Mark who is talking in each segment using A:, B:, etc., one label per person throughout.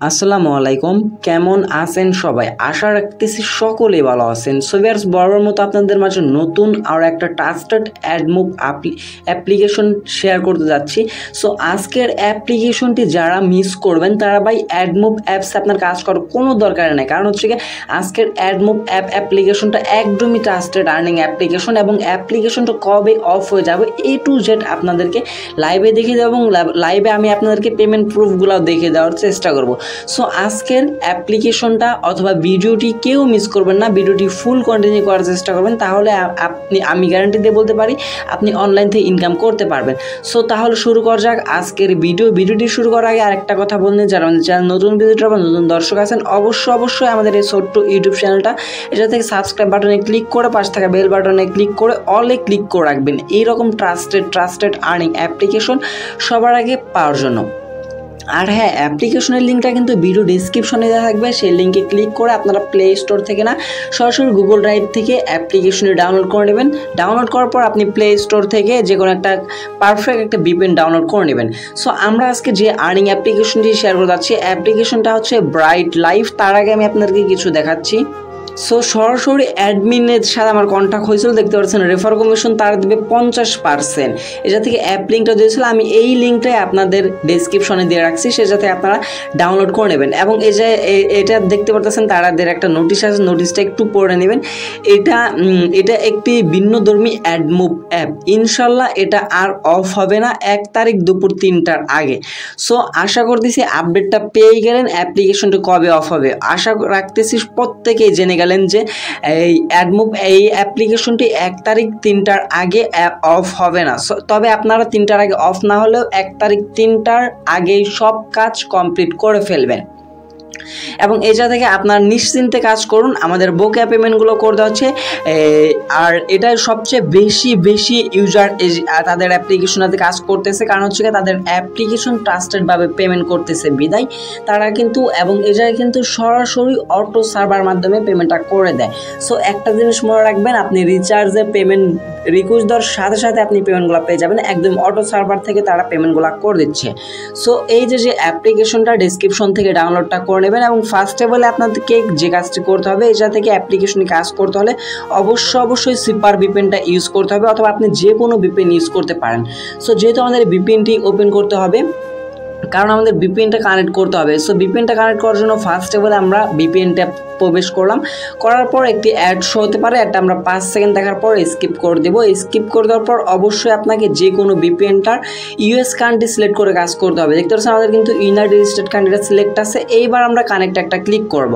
A: আসসালামু আলাইকুম, কেমন আছেন সবাই? আশা রাখতেছি সকলেই ভালো আছেন। সো ভিউয়ার্স, বরাবর মতো আপনাদের মাঝে নতুন আর একটা ট্রাস্টেড অ্যাডমোব অ্যাপ্লিকেশন শেয়ার করতে যাচ্ছি। সো আজকের অ্যাপ্লিকেশনটি যারা মিস করবেন তারা ভাই অ্যাডমোব অ্যাপস আপনার কাজ করার কোনো দরকার নেই, কারণ হচ্ছে কি আজকের অ্যাডমোব অ্যাপ্লিকেশনটা একদমই ট্রাস্টেড আর্নিং অ্যাপ্লিকেশন এবং অ্যাপ্লিকেশনটা কবে অফ হয়ে যাবে এ টু জেড আপনাদেরকে লাইভে দেখিয়ে দেবো এবং লাইভে আমি আপনাদেরকে পেমেন্ট প্রুফগুলো দেখিয়ে দেওয়ার চেষ্টা করব। সো আজকের অ্যাপ্লিকেশনটা অথবা ভিডিওটি কেউ মিস করবেন না, ভিডিওটি ফুল কন্টিনিউ করার চেষ্টা করবেন, তাহলে আমি গ্যারান্টি দিয়ে বলতে পারি আপনি অনলাইন থেকে ইনকাম করতে পারবেন। সো তাহলে শুরু করা যাক আজকের ভিডিওটি শুরু করার আগে আরেকটা কথা বললেন, যারা আমাদের চ্যানেল নতুন ভিজিটর বা নতুন দর্শক আছেন অবশ্যই আমাদের এই ছোট্ট ইউটিউব চ্যানেলটা এটা থেকে সাবস্ক্রাইব বাটনে ক্লিক করে পাশে থাকা বেল বাটনে ক্লিক করে অলে ক্লিক করে রাখবেন এইরকম ট্রাস্টেড আর্নিং অ্যাপ্লিকেশন সবার আগে পাওয়ার জন্য। আর হ্যাঁ, অ্যাপ্লিকেশনের লিঙ্কটা কিন্তু ভিডিও ডিসক্রিপশনে দেওয়া থাকবে, সেই লিঙ্কে ক্লিক করে আপনারা প্লে স্টোর থেকে না সরাসরি গুগল ড্রাইভ থেকে অ্যাপ্লিকেশনটি ডাউনলোড করে নেবেন। ডাউনলোড করার পর আপনি প্লে স্টোর থেকে যে কোনো একটা পারফেক্ট একটা ভিপিএন ডাউনলোড করে নেবেন। সো আমরা আজকে যে আর্নিং অ্যাপ্লিকেশনটি শেয়ার করে যাচ্ছি অ্যাপ্লিকেশনটা হচ্ছে ব্রাইট লাইফ। তার আগে আমি আপনাদেরকে কিছু দেখাচ্ছি। সো সরাসরি অ্যাডমিনের সাথে আমার কন্ট্যাক্ট হয়েছিল, দেখতে পাচ্ছেন রেফার কমিশন তারা দেবে 50%। এটা থেকে অ্যাপ লিঙ্কটা দিয়েছিল, আমি এই লিঙ্কটাই আপনাদের ডেসক্রিপশনে দিয়ে রাখছি, সে যাতে আপনারা ডাউনলোড করে নেবেন। এবং এই যে এটা দেখতে পাচ্ছেন তাদের একটা নোটিশ আছে, নোটিশটা একটু পড়ে নেবেন। এটা একটি ভিন্নধর্মী অ্যাডমোব অ্যাপ, ইনশাল্লাহ এটা আর অফ হবে না 1 তারিখ দুপুর 3টার আগে। সো আশা করতেছি আপডেটটা পেয়ে গেলেন, অ্যাপ্লিকেশনটা কবে অফ হবে আশা রাখতেছি প্রত্যেকেই জেনে গেলেন যে এই অ্যাডমোব এই অ্যাপ্লিকেশনটি 1 তারিখ 3টার আগে অফ হবে না। তবে আপনারা 3টার আগে অফ না হলেও 1 তারিখ 3টার আগেই সব কাজ কমপ্লিট করে ফেলবেন এবং এই জায়গা থেকে আপনার নিশ্চিন্তে কাজ করুন। আমাদের বকেয়া পেমেন্টগুলো করে দেওয়া হচ্ছে, আর এটা সবচেয়ে বেশি ইউজার তাদের অ্যাপ্লিকেশনাতে কাজ করতেছে, কারণ হচ্ছে তাদের অ্যাপ্লিকেশন ট্রাস্টেডভাবে পেমেন্ট করতেছে বিদায় তারা কিন্তু, এবং এই জায়গায় কিন্তু সরাসরি অটো সার্ভার মাধ্যমে পেমেন্টটা করে দেয়। সো একটা জিনিস মনে রাখবেন, আপনি রিচার্জে পেমেন্ট রিকোয়েস্ট দেওয়ার সাথে সাথে আপনি পেমেন্টগুলো পেয়ে যাবেন, একদম অটো সার্ভার থেকে তারা পেমেন্টগুলো করে দিচ্ছে। সো এই যে অ্যাপ্লিকেশনটা ডিসক্রিপশন থেকে ডাউনলোডটা করে নেবেন এবং ফার্স্ট অফ অল আপনাদেরকে যে কাজটি করতে হবে, এটা থেকে অ্যাপ্লিকেশনে কাজ করতে হলে অবশ্যই সুপার ভিপিএনটা ইউজ করতে হবে, অথবা আপনি যে কোনো ভিপিএন ইউজ করতে পারেন। সো যেহেতু আমাদের ভিপিএনটি ওপেন করতে হবে, কারণ আমাদের ভিপিএনটা কানেক্ট করতে হবে। সো ভিপিএনটা কানেক্ট করার জন্য ফার্স্ট অফ অল আমরা ভিপিএনটা প্রবেশ করার পর একটি অ্যাড শো হতে পারে, এটা আমরা 5 সেকেন্ড দেখার পর স্কিপ করে দেবো। স্কিপ করে দেওয়ার পর অবশ্যই আপনাকে যে কোনো ভিপিএনটার ইউএস কান্ট্রি সিলেক্ট করে কাজ করতে হবে। দেখতে পাচ্ছেন আমাদের কিন্তু ইউনাইটেড স্টেট কান্ট্রিটা সিলেক্ট আছে। এইবার আমরা কানেক্ট একটা ক্লিক করব।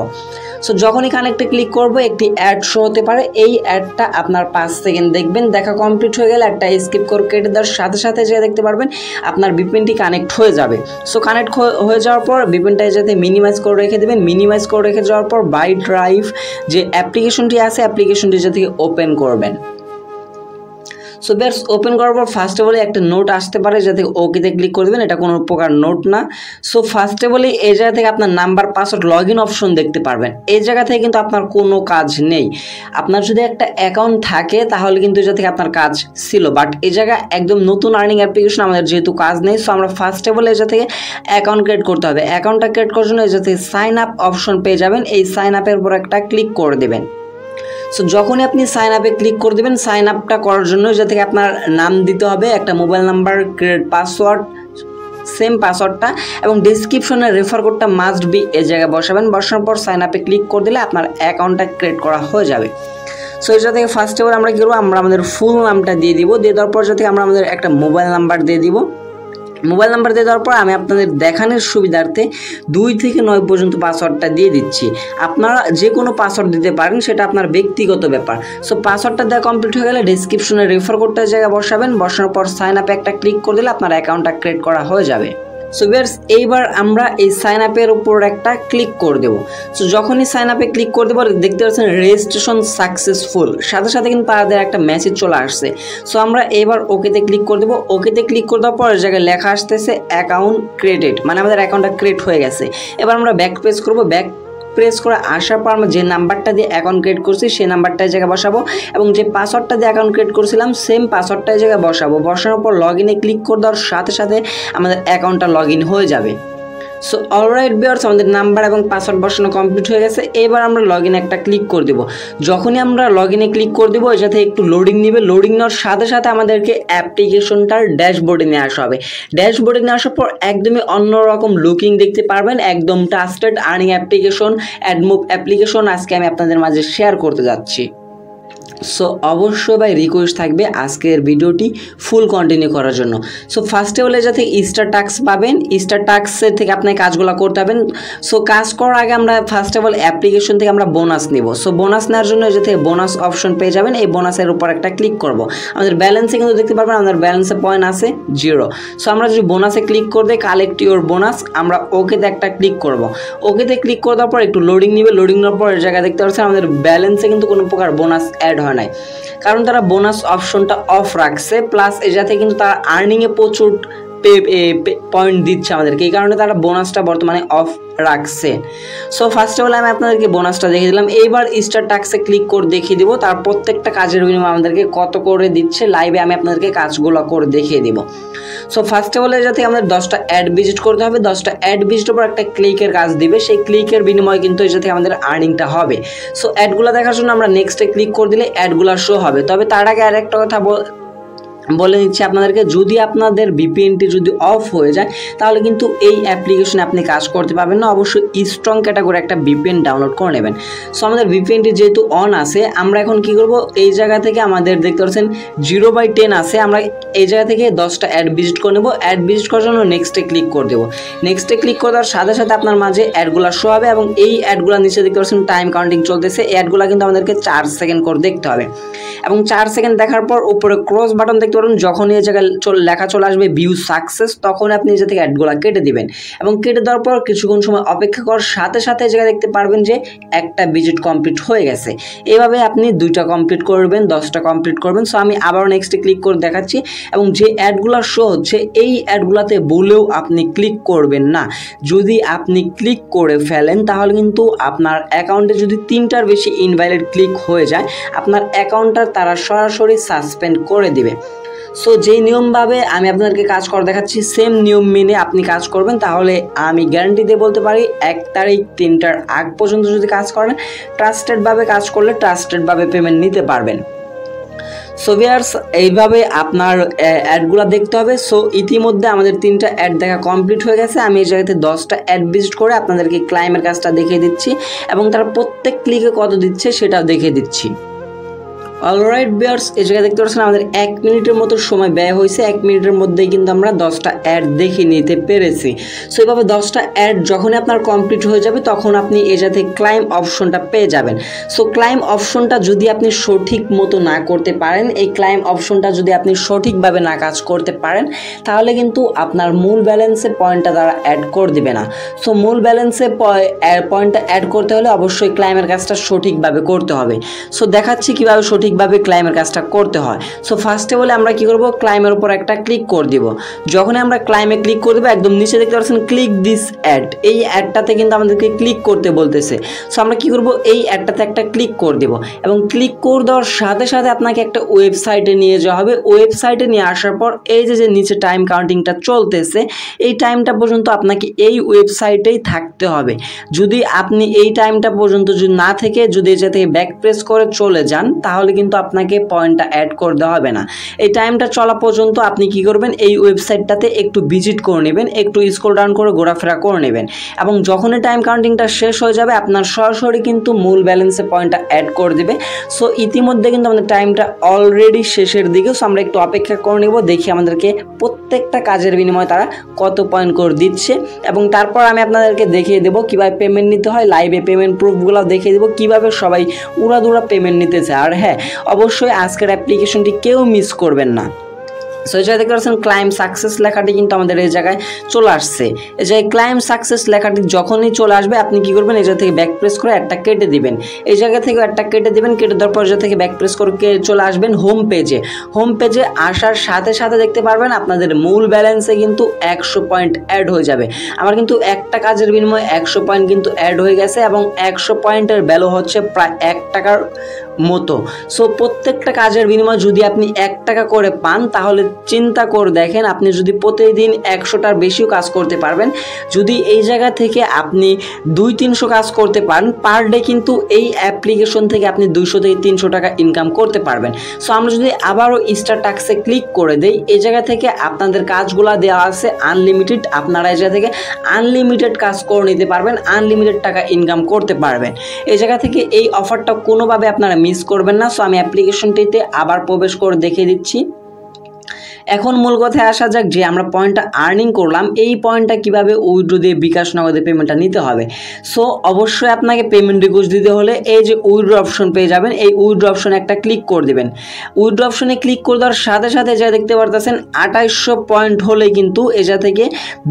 A: সো যখনই কানেক্টে ক্লিক করব একটি অ্যাড শো হতে পারে, এই অ্যাডটা আপনার 5 সেকেন্ড দেখবেন, দেখা কমপ্লিট হয়ে গেলে একটা স্কিপ করে কেটে দেওয়ার সাথে সাথে যে দেখতে পারবেন আপনার ভিপিএনটি কানেক্ট হয়ে যাবে। সো কানেক্ট হয়ে যাওয়ার পর ভিপিএনটা যাতে মিনিমাইজ করে রেখে দেবেন, মিনিমাইজ করে রেখে যাওয়ার পর ব্রাইট লাইফ যে অ্যাপ্লিকেশনটি আছে অ্যাপ্লিকেশনটি যাতে ওপেন করবেন। সো বেয়ার্স, ওপেন করার পর ফার্স্ট অফ অল একটা নোট আসতে পারে, যাতে ওকেতে ক্লিক করে দেবেন, এটা কোনো প্রকার নোট না। সো ফার্স্ট অফ অল এই জায়গা থেকে আপনার number password log in option দেখতে পারবেন। এই জায়গা থেকে কিন্তু আপনার কোনো কাজ নেই, আপনার যদি একটা অ্যাকাউন্ট থাকে তাহলে কিন্তু এই জায়গা থেকে আপনার কাজ ছিল, বাট এই জায়গা একদম নতুন আর্নিং অ্যাপ্লিকেশন, আমাদের যেহেতু কাজ নেই। সো আমরা ফার্স্ট অফ অল এই জায়গা থেকে অ্যাকাউন্ট ক্রিয়েট করতে হবে। অ্যাকাউন্টটা ক্রিয়েট করার জন্য এই জায়গা থেকে সাইন আপ অপশন পেয়ে যাবেন, এই সাইন আপের উপর একটা ক্লিক করে দেবেন। সো যখনই আপনি সাইন আপে ক্লিক করে দেবেন, সাইন আপটা করার জন্য যে থেকে আপনার নাম দিতে হবে, একটা mobile number, create password, same পাসওয়ার্ডটা এবং ডিসক্রিপশনে রেফার কোডটা মাস্ট বি এই জায়গায় বসাবেন। বসানোর পর সাইন আপে ক্লিক করে দিলে আপনার অ্যাকাউন্টটা ক্রিয়েট করা হয়ে যাবে। সো এটা থেকে ফার্স্ট অফ অল আমরা কী করবো, আমরা আমাদের ফুল নামটা দিয়ে দিব, দিয়ে দেওয়ার পর যাতে আমরা আমাদের একটা মোবাইল নাম্বার দিয়ে দিব। মোবাইল নাম্বার দিয়ে দেওয়ার পর আমি আপনাদের দেখানোর সুবিধার্থে 2 থেকে 9 পর্যন্ত পাসওয়ার্ডটা দিয়ে দিচ্ছি। আপনারা যে কোনো পাসওয়ার্ড দিতে পারেন, সেটা আপনার ব্যক্তিগত ব্যাপার। সো পাসওয়ার্ডটা দেওয়া কমপ্লিট হয়ে গেলে ডিসক্রিপশনে রেফার কোডটার জায়গায় বসাবেন, বসানোর পর সাইন আপে একটা ক্লিক করে দিলে আপনার অ্যাকাউন্টটা ক্রিয়েট করা হয়ে যাবে। সো ভিউয়ার্স, এইবার আমরা এই সাইন আপের উপর একটা ক্লিক করে দেবো। সো যখনই সাইন আপে ক্লিক করে দেবো দেখতে পাচ্ছেন রেজিস্ট্রেশন সাকসেসফুল, সাথে সাথে কিন্তু তাদের একটা মেসেজ চলে আসছে। সো আমরা এবার ওকেতে ক্লিক করে দেবো। ওকেতে ক্লিক করে দেওয়ার পর জায়গায় লেখা আসতেছে অ্যাকাউন্ট ক্রিয়েটেড, মানে আমাদের অ্যাকাউন্টটা ক্রিয়েট হয়ে গেছে। এবার আমরা ব্যাক প্রেস করবো, ব্যাক প্রেস করে আসার পর আমরা যে নাম্বারটা দিয়ে অ্যাকাউন্ট ক্রিয়েট করছি সেই নাম্বারটার জায়গায় বসাবো এবং যে পাসওয়ার্ডটা দিয়ে অ্যাকাউন্ট ক্রিয়েট করেছিলাম সেম পাসওয়ার্ডটার জায়গায় বসাবো। বসানোর পর লগ ইনে ক্লিক করে দেওয়ার সাথে সাথে আমাদের অ্যাকাউন্টটা লগ ইন হয়ে যাবে। সো অলরাইট ভিউয়ার্স, আমাদের নাম্বার এবং পাসওয়ার্ড বসানো কমপ্লিট হয়ে গেছে। এবার আমরা লগইনে একটা ক্লিক করে দেব। যখনই আমরা লগইনে ক্লিক করে দেবো, এর সাথে একটু লোডিং নেবে। লোডিং নেওয়ার সাথে সাথে আমাদেরকে অ্যাপ্লিকেশনটার ড্যাশবোর্ডে নিয়ে আসা হবে। ড্যাশবোর্ডে নিয়ে আসার পর একদমই অন্যরকম লুকিং দেখতে পারবেন, একদম ট্রাস্টেড আর্নিং অ্যাপ্লিকেশন অ্যাডমোব অ্যাপ্লিকেশন আজকে আমি আপনাদের মাঝে শেয়ার করতে যাচ্ছি। সো অবশ্যই ভাই রিকোয়েস্ট থাকবে আজকের ভিডিওটি ফুল কন্টিনিউ করার জন্য। সো ফার্স্টে হলে যাতে স্টার টাস্ক পাবেন, স্টার টাস্কের থেকে আপনার কাজগুলো করতে হবেন। সো কাজ করার আগে আমরা ফার্স্ট অফ অল অ্যাপ্লিকেশন থেকে আমরা বোনাস নিব। সো বোনাস নেওয়ার জন্য যে থেকে বোনাস অপশন পেয়ে যাবেন, এই বোনাসের উপর একটা ক্লিক করব। আমাদের ব্যালেন্সে কিন্তু দেখতে পারবেন আমাদের ব্যালেন্সে পয়েন্ট আছে 0। সো আমরা যদি বোনাসে ক্লিক করে দিই কালেক্ট ইউর বোনাস, আমরা ওকেতে একটা ক্লিক করব। ওকেতে ক্লিক করে দেওয়ার পর একটু লোডিং নিবে। লোডিং নেওয়ার পর এর জায়গায় দেখতে পাচ্ছেন আমাদের ব্যালেন্সে কিন্তু কোনো প্রকার বোনাস অ্যাড হয় নাই, কারণ তারা বোনাস অপশনটা অফ রাখছে। প্লাস এর সাথে কিন্তু তারা আর্নিংয়ে প্রচুর পয়েন্ট দিচ্ছে আমাদেরকে, এই কারণে তারা বোনাসটা বর্তমানে অফ রাখছে। সো ফার্স্ট অফ অল আমি আপনাদেরকে বোনাসটা দেখিয়ে দিলাম। এইবার স্টার টাস্কে ক্লিক করে দেখিয়ে দিব তার প্রত্যেকটা কাজের বিনিময়ে আমাদেরকে কত করে দিচ্ছে। লাইভে আমি আপনাদেরকে কাজগুলো করে দেখিয়ে দিব। সো ফার্স্ট অফ অল যাতে আমাদের 10টা অ্যাড ভিজিট করতে হবে, 10টা অ্যাড ভিজিটের পর একটা ক্লিকের কাজ দিবে, সেই ক্লিকের বিনিময়ে কিন্তু এই সাথে আমাদের আর্নিংটা হবে। সো অ্যাডগুলো দেখার জন্য আমরা নেক্সটে ক্লিক করে দিলে অ্যাডগুলো শো হবে। তবে তার আগে আর একটা কথা বলে দিচ্ছি আপনাদেরকে, যদি আপনাদের ভিপিএনটি যদি অফ হয়ে যায় তাহলে কিন্তু এই অ্যাপ্লিকেশনে আপনি কাজ করতে পারবেন না। অবশ্যই স্ট্রং ক্যাটাগরি একটা ভিপিএন ডাউনলোড করে নেবেন। সো আমাদের ভিপিএনটি যেহেতু অন আছে, আমরা এখন কি করব, এই জায়গা থেকে আমাদের দেখতে পাচ্ছেন 0/10 আছে, আমরা এই জায়গা থেকে 10টা অ্যাড ভিজিট করে নেব। অ্যাড ভিজিট করার জন্য নেক্সটে ক্লিক করে দেবো। নেক্সটে ক্লিক করে দেওয়ার সাথে সাথে আপনার মাঝে অ্যাডগুলো শো হবে এবং এই অ্যাডগুলো নিচে দেখতে পাচ্ছেন টাইম কাউন্টিং চলতেছে। এই অ্যাডগুলো কিন্তু আমাদেরকে 4 সেকেন্ড করে দেখতে হবে এবং 4 সেকেন্ড দেখার পর উপরে ক্রস বাটন দেখতে পারবেন। যখন এই জায়গায় লেখা চলে আসবে ভিউ সাকসেস, তখন আপনি এই থেকে অ্যাডগুলো কেটে দিবেন এবং কেটে দেওয়ার পর কিছুক্ষণ সময় অপেক্ষা করার সাথে সাথে এই জায়গায় দেখতে পারবেন যে একটা ভিজিট কমপ্লিট হয়ে গেছে। এইভাবে আপনি 2টা কমপ্লিট করবেন, 10টা কমপ্লিট করবেন। সো আমি আবার নেক্সটে ক্লিক করে দেখাচ্ছি এবং যে অ্যাডগুলো শো হচ্ছে এই অ্যাডগুলোতে বলেও আপনি ক্লিক করবেন না। যদি আপনি ক্লিক করে ফেলেন তাহলে কিন্তু আপনার অ্যাকাউন্টে যদি 3টার বেশি ইনভ্যালিড ক্লিক হয়ে যায়, আপনার অ্যাকাউন্টটা তারা সরাসরি সাসপেন্ড করে দিবে। সো যেই নিয়মভাবে আমি আপনাদেরকে কাজ করে দেখাচ্ছি, সেম নিয়ম মেনে আপনি কাজ করবেন, তাহলে আমি গ্যারান্টি দিয়ে বলতে পারি 1 তারিখ 3টার আগ পর্যন্ত যদি কাজ করেন, ট্রাস্টেডভাবে কাজ করলে ট্রাস্টেডভাবে পেমেন্ট নিতে পারবেন। সো ভিউয়ার্স, এইভাবে আপনার অ্যাডগুলো দেখতে হবে। সো ইতিমধ্যে আমাদের 3টা অ্যাড দেখা কমপ্লিট হয়ে গেছে। আমি এই জায়গাতে 10টা অ্যাড ভিজিট করে আপনাদেরকে ক্লাইমের কাজটা দেখিয়ে দিচ্ছি এবং তারা প্রত্যেক ক্লিকে কত দিচ্ছে সেটাও দেখিয়ে দিচ্ছি। অলরাইট ভিউয়ার্স, এই জায়গায় দেখতে পাচ্ছেন আমাদের 1 মিনিটের মতো সময় ব্যয় হয়েছে। 1 মিনিটের মধ্যেই কিন্তু আমরা 10টা অ্যাড দেখে নিতে পেরেছি। সো এইভাবে 10টা অ্যাড যখনই আপনার কমপ্লিট হয়ে যাবে তখন আপনি এই সাথে ক্লাইম অপশনটা পেয়ে যাবেন। সো ক্লাইম অপশনটা যদি আপনি সঠিক মতো না করতে পারেন, এই ক্লাইম অপশনটা যদি আপনি সঠিকভাবে না কাজ করতে পারেন, তাহলে কিন্তু আপনার মূল ব্যালেন্সে পয়েন্টটা তারা অ্যাড করে দিবে না। সো মূল ব্যালেন্সে পয়েন্টটা অ্যাড করতে হলে অবশ্যই ক্লাইমের কাজটা সঠিকভাবে করতে হবে। সো দেখাচ্ছি কীভাবে সঠিকভাবে ক্লাইমের কাজটা করতে হয়। সো ফার্স্টে বলে আমরা কি করব, ক্লাইমের উপর একটা ক্লিক করে দিব। যখনই আমরা ক্লাইমে ক্লিক করে দেবো, একদম নিচে দেখতে পাচ্ছেন ক্লিক দিস অ্যাড, এই অ্যাডটাতে কিন্তু আমাদেরকে ক্লিক করতে বলতেছে। সো আমরা কি করব, এই অ্যাডটাতে একটা ক্লিক করে দেব এবং ক্লিক করে দেওয়ার সাথে সাথে আপনাকে একটা ওয়েবসাইটে নিয়ে যাওয়া হবে। ওয়েবসাইটে নিয়ে আসার পর এই যে নিচে টাইম কাউন্টিংটা চলতেছে, এই টাইমটা পর্যন্ত আপনাকে এই ওয়েবসাইটেই থাকতে হবে। যদি আপনি এই টাইমটা পর্যন্ত যদি না থেকে যদি এটা থেকে ব্যাক প্রেস করে চলে যান, তাহলে কিন্তু আপনাকে পয়েন্টটা অ্যাড করতে হবে না। এই টাইমটা চলা পর্যন্ত আপনি কি করবেন, এই ওয়েবসাইটটাতে একটু ভিজিট করে নেবেন, একটু স্ক্রল ডাউন করে ঘোরাফেরা করে নেবেন এবং যখনই টাইম কাউন্টিংটা শেষ হয়ে যাবে আপনার সরাসরি কিন্তু মূল ব্যালেন্সে পয়েন্টটা অ্যাড করে দেবে। সো ইতিমধ্যে কিন্তু আমাদের টাইমটা অলরেডি শেষের দিকে। সো আমরা একটু অপেক্ষা করে নেব, দেখি আমাদেরকে প্রত্যেকটা কাজের বিনিময়ে তারা কত পয়েন্ট করে দিচ্ছে এবং তারপর আমি আপনাদেরকে দেখিয়ে দেবো কীভাবে পেমেন্ট নিতে হয়। লাইভে পেমেন্ট প্রুফগুলো দেখিয়ে দেবো কীভাবে সবাই উড়াদুরা পেমেন্ট নিতেছে। আর হ্যাঁ, অবশ্যই আজকের অ্যাপ্লিকেশনটি কেউ মিস করবেন না। সো এই জায়গায় দেখতে পাচ্ছেন ক্লাইম সাকসেস লেখাটি কিন্তু আমাদের এই জায়গায় চলে আসছে। এই যে ক্লাইম সাকসেস লেখাটি যখনই চলে আসবে আপনি কি করবেন, এই জায়গা থেকে ব্যাক প্রেস করে একটা কেটে দিবেন। এই জায়গা থেকে একটা কেটে দিবেন, কেটে দেওয়ার পর থেকে ব্যাক প্রেস করে চলে আসবেন হোম পেজে। হোম পেজে আসার সাথে সাথে দেখতে পারবেন আপনাদের মূল ব্যালেন্সে কিন্তু 100 পয়েন্ট অ্যাড হয়ে যাবে। আমার কিন্তু একটা কাজের বিনিময়ে 100 পয়েন্ট কিন্তু অ্যাড হয়ে গেছে এবং 100 পয়েন্টের ভ্যালু হচ্ছে প্রায় 1 টাকার মতো। সো প্রত্যেকটা কাজের বিনিময়ে যদি আপনি 1 টাকা করে পান তাহলে চিন্তা করে দেখেন, আপনি যদি প্রতিদিন 100টার বেশিও কাজ করতে পারবেন, যদি এই জায়গা থেকে আপনি 200-300 কাজ করতে পারেন পার ডে, কিন্তু এই অ্যাপ্লিকেশন থেকে আপনি 200 থেকে 300 টাকা ইনকাম করতে পারবেন। সো আমরা যদি আবারও স্টার টাস্কে ক্লিক করে দেই, এই জায়গা থেকে আপনাদের কাজগুলো দেওয়া আছে আনলিমিটেড, আপনারা এই জায়গা থেকে আনলিমিটেড কাজ করে নিতে পারবেন, আনলিমিটেড টাকা ইনকাম করতে পারবেন। এই জায়গা থেকে এই অফারটা কোনোভাবে আপনারা মিস করবেন না। সো আমি অ্যাপ্লিকেশনটিতে আবার প্রবেশ করে দেখিয়ে দিচ্ছি। এখন মূল কথায় আসা যাক যে আমরা পয়েন্টটা আর্নিং করলাম, এই পয়েন্টটা কিভাবে উইথড্র দিয়ে বিকাশ নগদে পেমেন্টটা নিতে হবে। সো অবশ্যই আপনাকে পেমেন্ট রিকোয়েস্ট দিতে হলে এই যে উইথড্র অপশন পেয়ে যাবেন, এই উইথড্র অপশনে একটা ক্লিক করে দেবেন। উইথড্র অপশনে ক্লিক করে দেওয়ার সাথে সাথে যা দেখতে পারতেছেন 2800 পয়েন্ট হলে কিন্তু এজা থেকে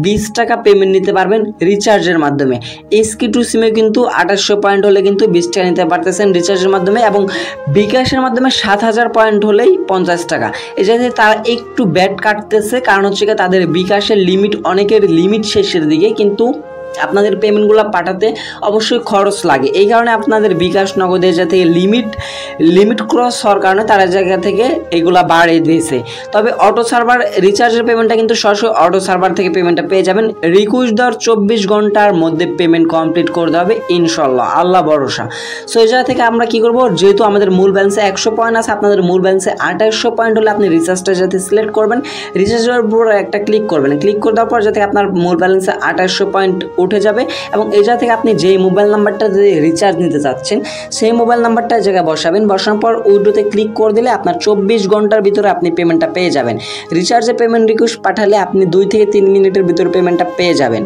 A: 20 টাকা পেমেন্ট নিতে পারবেন রিচার্জের মাধ্যমে। SK2 সিমে কিন্তু 2800 পয়েন্ট হলে কিন্তু 20 টাকা নিতে পারতেছেন রিচার্জের মাধ্যমে, এবং বিকাশের মাধ্যমে 7000 পয়েন্ট হলেই 50 টাকা। এই জায়গায় তারা একটু ব্যাট কাটতেছে, কারণ হচ্ছে তাদের বিকাশের লিমিট, অনেকের লিমিট শেষের দিকে, কিন্তু আপনাদের পেমেন্টগুলো পাঠাতে অবশ্যই খরচ লাগে। এই কারণে আপনাদের বিকাশ নগদের যা থেকে লিমিট ক্রস হওয়ার কারণে তারা জায়গা থেকে এগুলা বাড়িয়ে দিয়েছে। তবে অটো সার্ভার রিচার্জের পেমেন্টটা কিন্তু সরাসরি অটো সার্ভার থেকে পেমেন্টটা পেয়ে যাবেন। রিকোয়েস্ট দেওয়ার 24 ঘন্টার মধ্যে পেমেন্ট কমপ্লিট করতে হবে ইনশাল্লাহ, আল্লাহ ভরসা। সো এই জায়গা থেকে আমরা কি করব, যেহেতু আমাদের মূল ব্যালেন্সে 100 পয়েন্ট আছে, আপনাদের মূল ব্যালেন্সে 2800 পয়েন্ট হলে আপনি রিচার্জটা যাতে সিলেক্ট করবেন, রিচার্জের উপর একটা ক্লিক করবেন। ক্লিক করে দেওয়ার পর যাতে আপনার মূল ব্যালেন্সে 2800 পয়েন্ট উঠে যাবে, এবং এই জায়গা থেকে আপনি যেই মোবাইল নাম্বারটা দিয়ে রিচার্জ নিতে চাচ্ছেন সেই মোবাইল নাম্বারটা জায়গায় বসাবেন। বসানোর পর উইথড্রোতে ক্লিক করে দিলে আপনার 24 ঘন্টার ভিতরে আপনি পেমেন্টটা পেয়ে যাবেন। রিচার্জে পেমেন্ট রিকোয়েস্ট পাঠালে আপনি 2 থেকে 3 মিনিটের ভিতরে পেমেন্টটা পেয়ে যাবেন।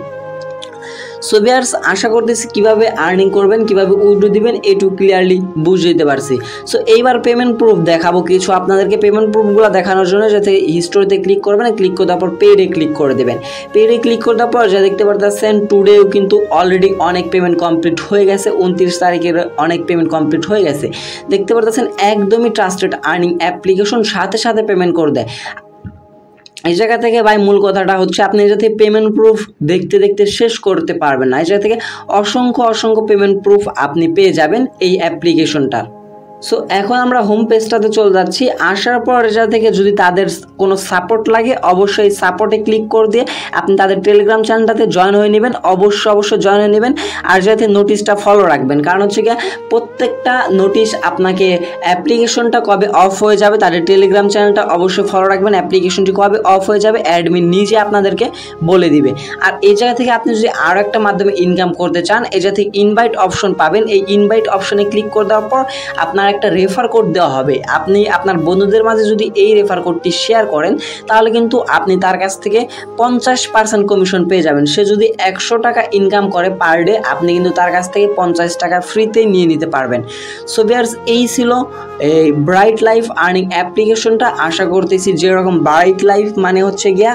A: সো ভিউয়ার্স, আশা করতেছি কিভাবে আর্নিং করবেন, কিভাবে উইথড্র দিবেন, এটু ক্লিয়ারলি বুঝে দিতে পারছি। সো এইবার পেমেন্ট প্রুফ দেখাবো কিছু আপনাদেরকে। পেমেন্ট প্রুফগুলো দেখানোর জন্য যাতে হিস্টোরিতে ক্লিক করবেন, ক্লিক করে দেওয়ার পর পেডে ক্লিক করে দেবেন। পেডে ক্লিক করে দেওয়ার পর যা দেখতে পারতেছেন টুডেও কিন্তু অলরেডি অনেক পেমেন্ট কমপ্লিট হয়ে গেছে, 29 তারিখের অনেক পেমেন্ট কমপ্লিট হয়ে গেছে। দেখতে পারতেছেন একদমই ট্রাস্টেড আর্নিং অ্যাপ্লিকেশন, সাথে সাথে পেমেন্ট করে দেয়। এই জায়গা থেকে ভাই মূল কথাটা হচ্ছে আপনি যাতে পেমেন্ট প্রুফ দেখতে দেখতে শেষ করতে পারবেন না। এই জায়গা থেকে অসংখ্য পেমেন্ট প্রুফ আপনি পেয়ে যাবেন এই অ্যাপ্লিকেশনটা। সো এখন আমরা হোম পেজটাতে চলে যাচ্ছি। আসার পর এটা থেকে যদি তাদের কোনো সাপোর্ট লাগে অবশ্যই সাপোর্টে ক্লিক করে দিয়ে আপনি তাদের টেলিগ্রাম চ্যানেলটাতে জয়েন হয়ে নেবেন, অবশ্যই জয়েন হয়ে নেবেন। আর যাতে নোটিশটা ফলো রাখবেন, কারণ হচ্ছে গিয়ে প্রত্যেকটা নোটিশ আপনাকে অ্যাপ্লিকেশনটা কবে অফ হয়ে যাবে, তাদের টেলিগ্রাম চ্যানেলটা অবশ্যই ফলো রাখবেন। অ্যাপ্লিকেশনটি কবে অফ হয়ে যাবে অ্যাডমিন নিজে আপনাদেরকে বলে দিবে। আর এই জায়গা থেকে আপনি যদি আরও একটা মাধ্যমে ইনকাম করতে চান, এই জায়গা থেকে ইনভাইট অপশন পাবেন। এই ইনভাইট অপশনে ক্লিক করে দেওয়ার পর আপনার একটা রেফার কোড দেওয়া হবে। আপনি আপনার বন্ধুদের মাঝে যদি এই রেফার কোডটি শেয়ার করেন তাহলে কিন্তু আপনি তার কাছ থেকে 50% কমিশন পেয়ে যাবেন। সে যদি 100 টাকা ইনকাম করে পার ডে, আপনি কিন্তু তার কাছ থেকে 50 টাকা ফ্রিতে নিয়ে নিতে পারবেন। সো ভিউয়ার্স, এই ছিল এই ব্রাইট লাইফ আর্নিং অ্যাপ্লিকেশনটা। আশা করতেছি যেরকম ব্রাইট লাইফ মানে হচ্ছে গিয়া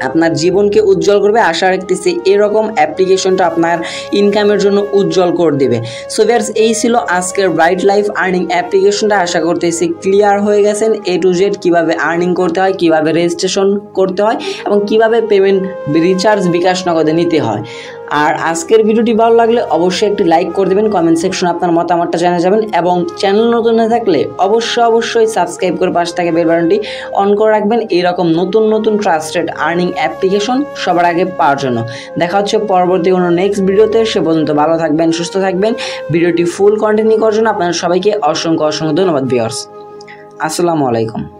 A: আপনার জীবনকে উজ্জ্বল করবে, আশা রাখতেছি এরকম অ্যাপ্লিকেশনটা আপনার ইনকামের জন্য উজ্জ্বল করে দেবে। সো ভিউয়ার্স, এই ছিল আজকের ব্রাইট লাইফ আর্নিং অ্যাপ্লিকেশনটা। আশা করতেছি ক্লিয়ার হয়ে গেছেন A to Z কীভাবে আর্নিং করতে হয়, কীভাবে রেজিস্ট্রেশন করতে হয়, এবং কীভাবে পেমেন্ট রিচার্জ বিকাশ নগদে নিতে হয়। আর আজকের ভিডিওটি ভালো লাগলে অবশ্যই একটি লাইক করে দেবেন, কমেন্ট সেকশনে আপনার মতামতটা জানিয়ে যাবেন, এবং চ্যানেল নতুন হয়ে থাকলে অবশ্যই সাবস্ক্রাইব করে পাশে থাকা বেল বাটনটি অন করে রাখবেন এইরকম নতুন ট্রাস্টেড আর্নিং অ্যাপ্লিকেশন সবার আগে পাওয়ার জন্য। দেখা হচ্ছে পরবর্তী কোনো নেক্সট ভিডিওতে। সে পর্যন্ত ভালো থাকবেন, সুস্থ থাকবেন। ভিডিওটি ফুল কন্টিনিউ করার জন্য আপনাদের সবাইকে অসংখ্য ধন্যবাদ ভিউয়ার্স। আসসালামু আলাইকুম।